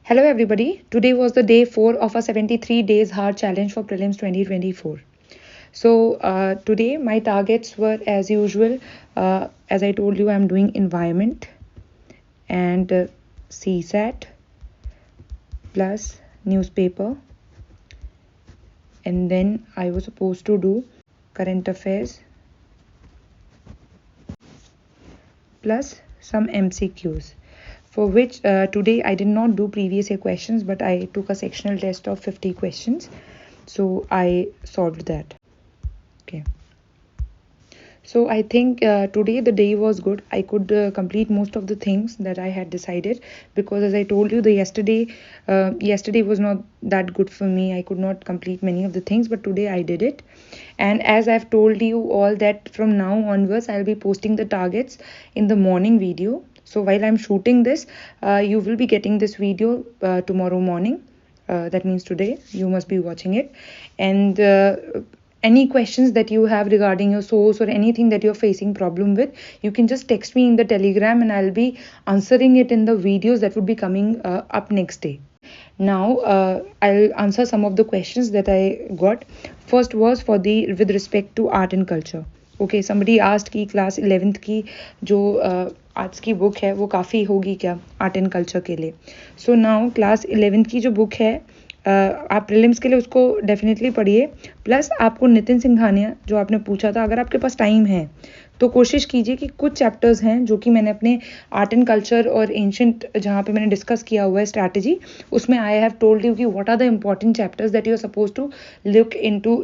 Hello everybody. Today was the day 4 of a 73 days hard challenge for prelims 2024. So today my targets were as usual. As I told you, I'm doing environment and CSAT plus newspaper, and then I was supposed to do current affairs plus some MCQs. For which today I did not do previous year questions, but I took a sectional test of 50 questions. So I solved that. Okay. So I think today the day was good. I could complete most of the things that I had decided, because as I told you, the yesterday was not that good for me. I could not complete many of the things, but today I did it. And as I've told you all that from now onwards, I'll be posting the targets in the morning video. So while I'm shooting this, you will be getting this video tomorrow morning. That means today you must be watching it. And any questions that you have regarding your source or anything that you're facing problem with, you can just text me in the Telegram and I'll be answering it in the videos that would be coming up next day. Now I'll answer some of the questions that I got. First was with respect to art and culture. Okay, somebody asked कि class 11th की जो arts की book है वो काफ़ी होगी क्या art and culture के लिए. सो नाउ क्लास 11th की जो बुक है, आप प्रीलिम्स के लिए उसको डेफिनेटली पढ़िए. प्लस आपको नितिन सिंघानिया जो आपने पूछा था, अगर आपके पास टाइम है तो कोशिश कीजिए कि कुछ चैप्टर्स हैं जो कि मैंने अपने आर्ट एंड कल्चर और एंशंट जहाँ पे मैंने डिस्कस किया हुआ है स्ट्रैटेजी, उसमें आई हैव टोल्ड यू कि what are the important chapters that you are suppose to look into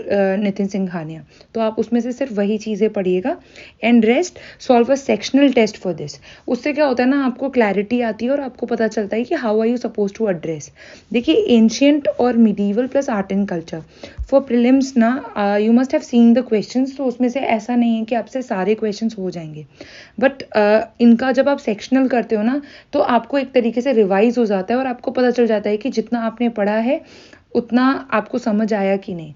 Nitin Singhania. तो आप उसमें से सिर्फ वही चीज़ें पढ़िएगा and rest solve a sectional test for this. उससे क्या होता है ना, आपको क्लैरिटी आती है और आपको पता चलता है कि how are you suppose to address. देखिए, एंशियंट और medieval plus art and culture for prelims ना, you must have seen the questions. तो उसमें से ऐसा नहीं है कि आपसे सारे क्वेश्चंस हो जाएंगे, बट इनका जब आप सेक्शनल करते हो ना, तो आपको एक तरीके से रिवाइज हो जाता है और आपको पता चल जाता है कि जितना आपने पढ़ा है उतना आपको समझ आया कि नहीं.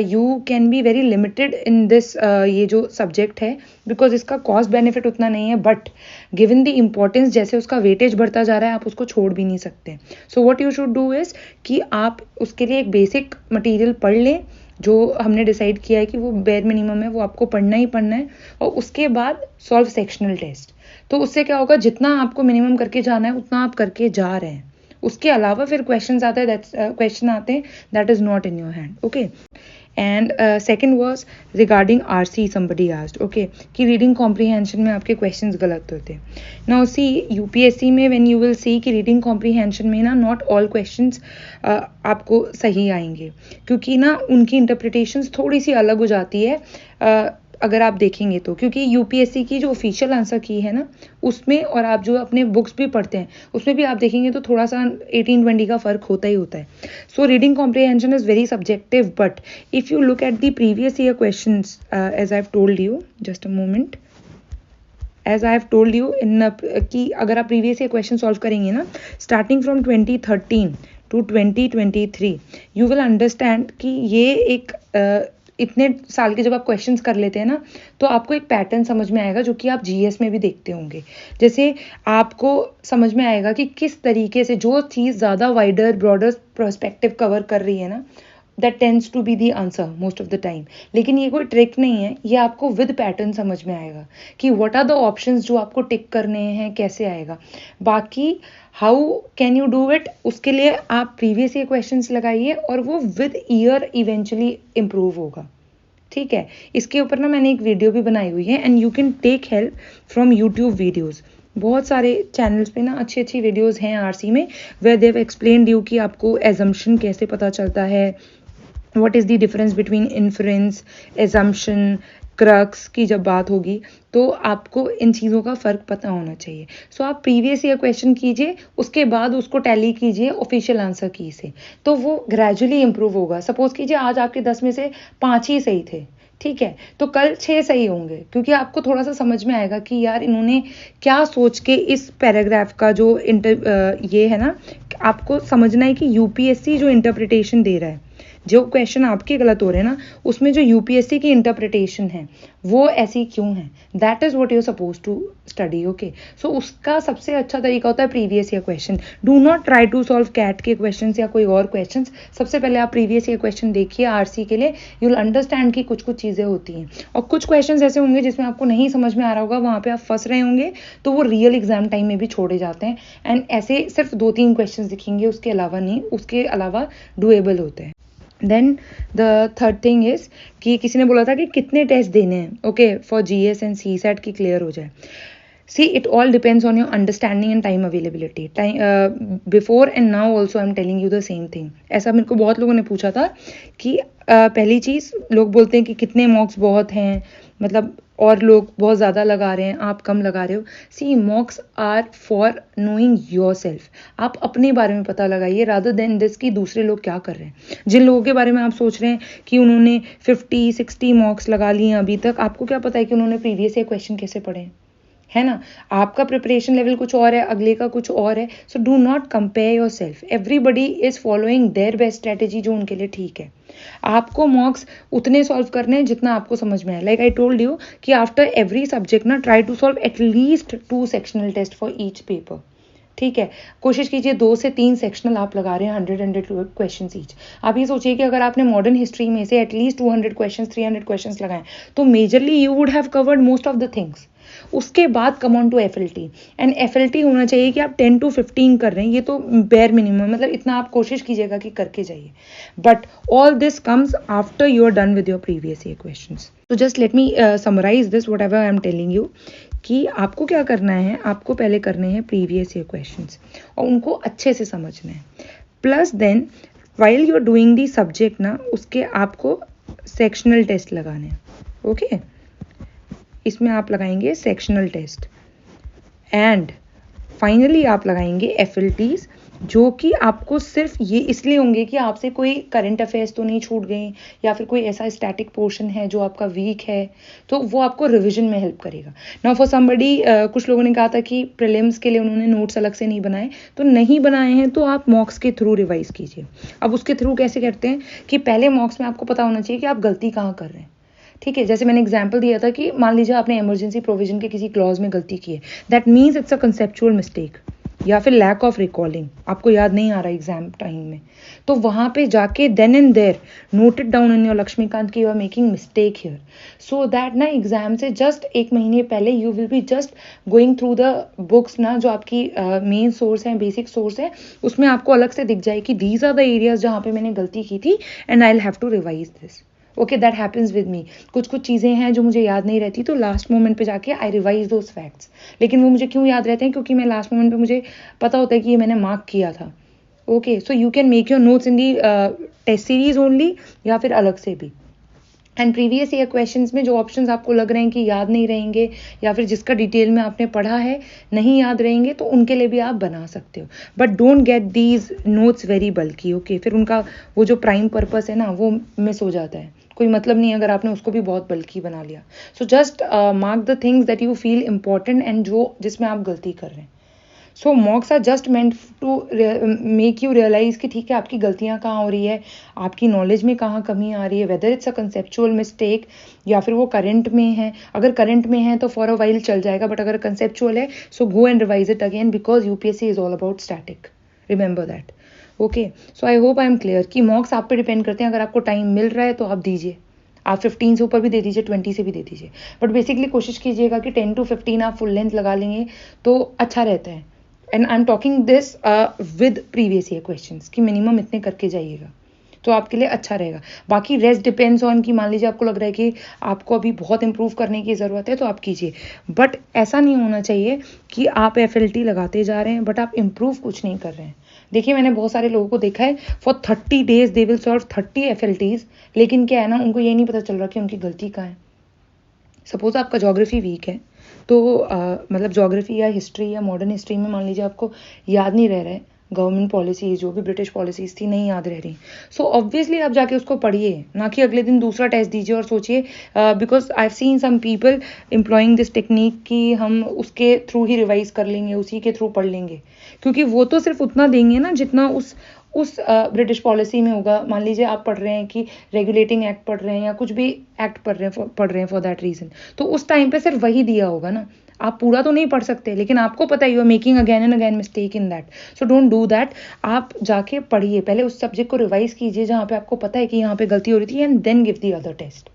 You can be very limited in this, ये जो सब्जेक्ट है, बिकॉज इसका कॉस्ट बेनिफिट उतना नहीं है, बट गिवन द इम्पोर्टेंस जैसे उसका वेटेज बढ़ता जा रहा है, आप उसको छोड़ भी नहीं सकते. So what you should do is कि आप उसके लिए एक बेसिक मटेरियल पढ़ लें जो हमने डिसाइड किया है कि वो बेयर मिनिमम है, वो आपको पढ़ना ही पढ़ना है, और उसके बाद सॉल्व सेक्शनल टेस्ट. तो उससे क्या होगा, जितना आपको मिनिमम करके जाना है उतना आप करके जा रहे हैं. उसके अलावा फिर क्वेश्चन आते हैं that is not in your hand. Okay. And second was regarding RC. Somebody asked okay कि रीडिंग कॉम्प्रीहेंशन में आपके क्वेश्चंस गलत होते हैं. नाउ सी, UPSC में व्हेन यू विल सी कि रीडिंग कॉम्प्रीहेंशन में ना नॉट ऑल क्वेश्चंस आपको सही आएंगे, क्योंकि ना उनकी इंटरप्रिटेशंस थोड़ी सी अलग हो जाती है. अगर आप देखेंगे तो, क्योंकि UPSC की जो ऑफिशियल आंसर की है ना, उसमें और आप जो अपने बुक्स भी पढ़ते हैं उसमें भी आप देखेंगे तो थोड़ा सा 18-20 का फ़र्क होता ही होता है. So reading comprehension is very subjective, but if you look at the previous year questions, as I have told you, just a moment, as I have told you in कि अगर आप प्रीवियस ईयर क्वेश्चन सॉल्व करेंगे ना, starting from 2013 to 2023, you will understand कि ये एक इतने साल के जब आप क्वेश्चंस कर लेते हैं ना, तो आपको एक पैटर्न समझ में आएगा जो कि आप GS में भी देखते होंगे. जैसे आपको समझ में आएगा कि किस तरीके से जो चीज़ ज़्यादा वाइडर ब्रॉडर पर्सपेक्टिव कवर कर रही है ना, that tends to be the answer most of the time. लेकिन ये कोई ट्रिक नहीं है, ये आपको विद पैटर्न समझ में आएगा कि व्हाट आर द ऑप्शंस जो आपको टिक करने हैं, कैसे आएगा. बाकी how can you do it, उसके लिए आप प्रीवियस ईयर क्वेश्चंस लगाइए और वो विद ईयर इवेंचुअली इम्प्रूव होगा. ठीक है. इसके ऊपर ना मैंने एक वीडियो भी बनाई हुई है, and you can take help from YouTube videos. बहुत सारे चैनल्स पे ना अच्छी अच्छी वीडियोज़ हैं RC में, where they have explained you कि आपको एजम्पशन कैसे पता चलता है, what is the difference between inference, assumption, crux की जब बात होगी तो आपको इन चीज़ों का फ़र्क पता होना चाहिए. सो आप प्रीवियस ईयर क्वेश्चन कीजिए, उसके बाद उसको टैली कीजिए ऑफिशियल आंसर की से, तो वो ग्रेजुअली इंप्रूव होगा. सपोज कीजिए आज आपके 10 में से 5 ही सही थे, ठीक है, तो कल 6 सही होंगे, क्योंकि आपको थोड़ा सा समझ में आएगा कि यार इन्होंने क्या सोच के इस पैराग्राफ का जो ये है ना, आपको समझना है कि UPSC जो इंटरप्रिटेशन दे रहा है, जो क्वेश्चन आपके गलत हो रहे हैं ना, उसमें जो यूपीएससी की इंटरप्रिटेशन है वो ऐसी क्यों है, that is what you are suppose to study. Okay, so उसका सबसे अच्छा तरीका होता है previous year question. Do not try to solve CAT के क्वेश्चन या कोई और क्वेश्चन. सबसे पहले आप प्रीवियस ईयर क्वेश्चन देखिए आरसी के लिए, यू विल अंडरस्टैंड कि कुछ कुछ चीज़ें होती हैं. और कुछ क्वेश्चन ऐसे होंगे जिसमें आपको नहीं समझ में आ रहा होगा, वहाँ पे आप फंस रहे होंगे, तो वो रियल एग्जाम टाइम में भी छोड़े जाते हैं. एंड ऐसे सिर्फ 2-3 क्वेश्चन दिखेंगे, उसके अलावा नहीं, उसके अलावा डुएबल होते हैं. Then the third thing is कि किसी ने बोला था कि कितने टेस्ट देने हैं, okay, for GS and CSAT की क्लियर हो जाए. See, it all depends on your understanding and time availability. Before and now also I'm telling you the same thing. ऐसा मेरे को बहुत लोगों ने पूछा था कि पहली चीज़, लोग बोलते हैं कि कितने मॉक्स बहुत हैं, मतलब और लोग बहुत ज़्यादा लगा रहे हैं, आप कम लगा रहे हो. See, mocks are for knowing yourself. आप अपने बारे में पता लगाइए रादर देन दिस कि दूसरे लोग क्या कर रहे हैं. जिन लोगों के बारे में आप सोच रहे हैं कि उन्होंने 50-60 मॉक्स लगा लिए अभी तक, आपको क्या पता है कि उन्होंने प्रीवियस ईयर क्वेश्चन कैसे पढ़े हैं, है ना. आपका प्रिपरेशन लेवल कुछ और है, अगले का कुछ और है. So do not compare your self. Everybody is following their best strategy जो उनके लिए ठीक है. आपको मॉक्स उतने सॉल्व करने हैं जितना आपको समझ में आए. लाइक आई टोल्ड यू कि आफ्टर एवरी सब्जेक्ट ना try to solve at least 2 sectional test for each paper. ठीक है, कोशिश कीजिए 2 से 3 सेक्शनल आप लगा रहे हैं, 100 क्वेश्चन ईच. आप ये सोचिए कि अगर आपने मॉडर्न हिस्ट्री में से एटलीस्ट 200 क्वेश्चन 300 क्वेश्चन लगाए, तो majorly you would have covered most of the things. उसके बाद come on to FLT. And FLT होना चाहिए कि आप 10 to 15 कर रहे हैं, ये तो बेयर मिनिमम, मतलब इतना आप कोशिश कीजिएगा कि करके जाइए. But all this comes after you are done with your previous year questions. तो just let me summarize this whatever I am telling you, कि आपको क्या करना है, आपको पहले करने हैं प्रीवियस ईयर क्वेश्चंस और उनको अच्छे से समझना है. Plus then while you are doing the subject ना, उसके आपको सेक्शनल टेस्ट लगाने हैं. ओके, इसमें आप लगाएंगे सेक्शनल टेस्ट एंड फाइनली आप लगाएंगे एफएलटीज, जो कि आपको सिर्फ ये इसलिए होंगे कि आपसे कोई करंट अफेयर्स तो नहीं छूट गए, या फिर कोई ऐसा स्टैटिक पोर्शन है जो आपका वीक है, तो वो आपको रिवीजन में हेल्प करेगा. नाउ फॉर समबडी, कुछ लोगों ने कहा था कि प्रीलिम्स के लिए उन्होंने नोट्स अलग से नहीं बनाए, तो नहीं बनाए हैं तो आप मॉक्स के थ्रू रिवाइज कीजिए. अब उसके थ्रू कैसे करते हैं कि पहले मॉक्स में आपको पता होना चाहिए कि आप गलती कहाँ कर रहे हैं. ठीक है, जैसे मैंने एग्जाम्पल दिया था कि मान लीजिए आपने इमरजेंसी प्रोविजन के किसी क्लॉज में गलती की है, that means it's a conceptual mistake या फिर लैक ऑफ रिकॉलिंग, आपको याद नहीं आ रहा एग्जाम टाइम में, तो वहाँ पे जाके then and there note it down in your Laxmikanth की you are making mistake here, so that ना एग्जाम से जस्ट 1 महीने पहले you will be just going through the books ना, जो आपकी मेन सोर्स है, बेसिक सोर्स है, उसमें आपको अलग से दिख जाए कि दीज आर द एरियाज जहाँ पे मैंने गलती की थी and I will have to revise this. Okay, that happens with me. कुछ कुछ चीज़ें हैं जो मुझे याद नहीं रहती, तो लास्ट मोमेंट पे जाके आई रिवाइज दोज फैक्ट्स. लेकिन वो मुझे क्यों याद रहते हैं, क्योंकि मैं लास्ट मोमेंट पे मुझे पता होता है कि ये मैंने मार्क किया था. Okay, so you can make your notes in the test series only या फिर अलग से भी. एंड प्रीवियस ईयर क्वेश्चंस में जो ऑप्शंस आपको लग रहे हैं कि याद नहीं रहेंगे, या फिर जिसका डिटेल में आपने पढ़ा है नहीं याद रहेंगे, तो उनके लिए भी आप बना सकते हो. But don't get these notes very बल्कि. ओके, फिर उनका वो जो प्राइम पर्पस है ना, वो मिस हो जाता है. कोई मतलब नहीं अगर आपने उसको भी बहुत बल्कि बना लिया. So just mark the things that you feel important and जो जिसमें आप गलती कर रहे हैं. So mocks are just meant to make you realize कि ठीक है आपकी गलतियां कहाँ हो रही है, आपकी नॉलेज में कहाँ कमी आ रही है, whether it's a conceptual mistake या फिर वो करंट में है. अगर करंट में है तो फॉर अ वाइल चल जाएगा, बट अगर कंसेप्चुअल है so go and revise it again, because UPSC is all about static. Remember that. Okay, so I hope I am clear कि मॉक्स आप पे डिपेंड करते हैं. अगर आपको टाइम मिल रहा है तो आप दीजिए, आप 15 से ऊपर भी दे दीजिए, 20 से भी दे दीजिए, बट बेसिकली कोशिश कीजिएगा कि 10 to 15 आप फुल लेंथ लगा लेंगे तो अच्छा रहता है. And I am talking this with previous year questions कि मिनिमम इतने करके जाइएगा तो आपके लिए अच्छा रहेगा. बाकी रेस्ट डिपेंड्स ऑन कि मान लीजिए आपको लग रहा है कि आपको अभी बहुत इंप्रूव करने की ज़रूरत है तो आप कीजिए, बट ऐसा नहीं होना चाहिए कि आप एफएलटी लगाते जा रहे हैं बट आप इंप्रूव कुछ नहीं कर रहे हैं. देखिए मैंने बहुत सारे लोगों को देखा है, for 30 days they will solve 30 एफएलटीज, लेकिन क्या है ना, उनको ये नहीं पता चल रहा कि उनकी गलती कहाँ है. सपोज आपका ज्योग्राफी वीक है, तो मतलब ज्योग्राफी या हिस्ट्री या मॉडर्न हिस्ट्री में मान लीजिए आपको याद नहीं रह रहा है, गवर्नमेंट पॉलिसीज जो भी ब्रिटिश पॉलिसीज थी नहीं याद रह रही, सो ऑब्वियसली आप जाके उसको पढ़िए, ना कि अगले दिन दूसरा टेस्ट दीजिए और सोचिए, because I have seen some people employing this technique कि हम उसके थ्रू ही रिवाइज कर लेंगे, उसी के थ्रू पढ़ लेंगे, क्योंकि वो तो सिर्फ उतना देंगे ना जितना उस उस ब्रिटिश पॉलिसी में होगा। मान लीजिए आप पढ़ रहे हैं कि रेगुलेटिंग एक्ट पढ़ रहे हैं या कुछ भी एक्ट पढ़ रहे हैं फॉर दैट रीजन, तो उस टाइम पे सिर्फ वही दिया होगा ना, आप पूरा तो नहीं पढ़ सकते, लेकिन आपको पता है you are making again and again mistake in that, so don't do that. आप जाके पढ़िए, पहले उस सब्जेक्ट को रिवाइज कीजिए जहाँ पे आपको पता है कि यहाँ पे गलती हो रही थी, and then give the other test.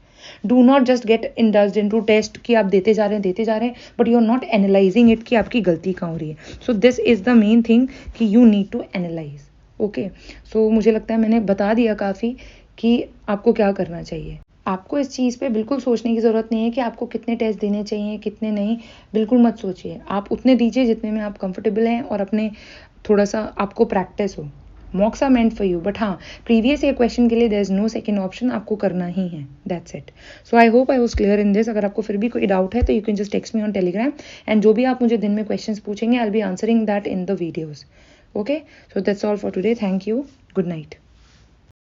Do not just get indulged into test कि आप देते जा रहे हैं but you are not analyzing it कि आपकी गलती कहाँ हो रही है। So this is the main thing कि you need to analyze. Okay, so मुझे लगता है मैंने बता दिया काफ़ी कि आपको क्या करना चाहिए। आपको इस चीज़ पे बिल्कुल सोचने की ज़रूरत नहीं है कि आपको कितने टेस्ट देने चाहिए कितने नहीं, बिल्कुल मत सोचिए। आप उतने दीजिए जितने में आप कंफर्टेबल हैं और अपने थोड़ा सा आपको प्रैक्टिस हो। Mocks are meant for you, but हाँ, प्रीवियस ईयर क्वेश्चन के लिए there is no second option, आपको करना ही है, that's it. So I hope I was clear in this. अगर आपको फिर भी कोई डाउट है तो you can just text me on Telegram, and जो भी आप मुझे दिन में क्वेश्चंस पूछेंगे I will be answering that in the videos. Okay, so that's all for today, thank you, good night.